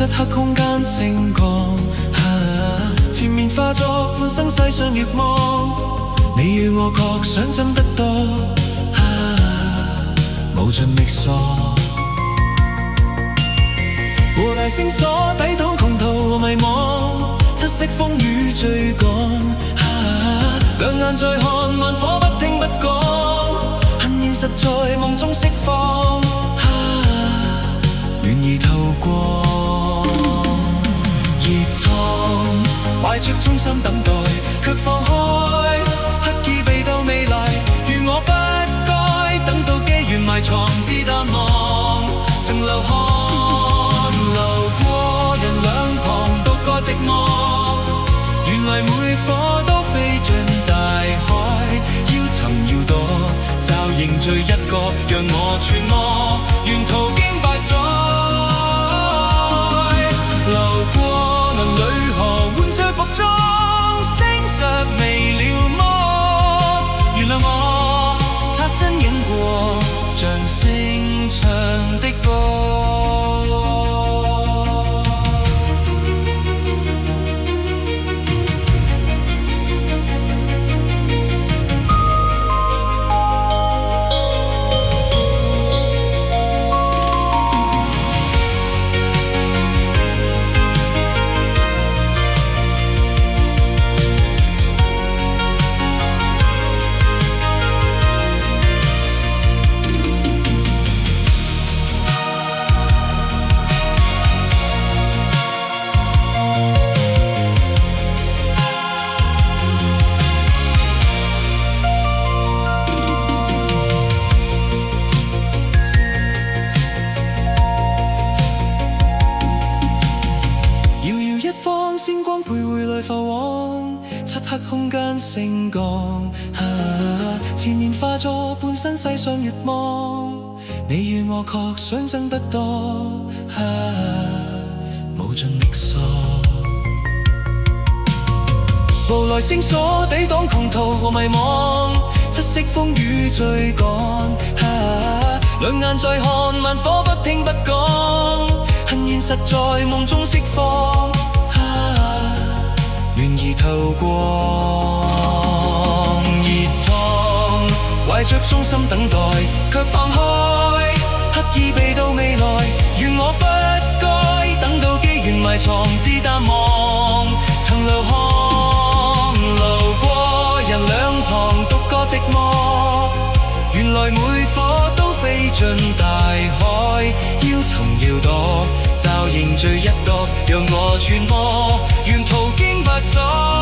漆黑空間升降，前面化作半生世上月光。你與我確想真得多，無盡力索。和諧星鎖抵擋窮途和迷惘，七色風雨追趕。兩眼在看，慢火不聽不講，恨現實在夢中釋放，暖意透過。熱燙，懷着衷心等待，卻放開，刻意避到未來。如我不該等到機緣埋藏，至淡忘，曾流汗流過人兩旁，獨個寂寞。原來每顆都飛進大海，要尋要躲，找凝聚一個，讓我存我，沿途經百載。流過能淚河，換着服裝，星石未了麼？原諒我，擦身影過，像聲唱的歌。星光徘徊來浮往，漆黑空間升降，前面化作半生世上月光。你與我確想爭得多，無盡力索。無來星鎖抵擋窮途和迷惘，七色風雨追趕。兩眼在看，慢火不聽不講，恨現實在夢中釋放。暖意透過熱燙，懷着衷心等待，卻放開，刻意避到未來。願我不該等到機緣埋藏，至淡忘，曾流汗流過人兩旁，獨個寂寞。原來每顆都飛進大海，要尋要躲，找凝聚一個，讓我存我，沿途經百載。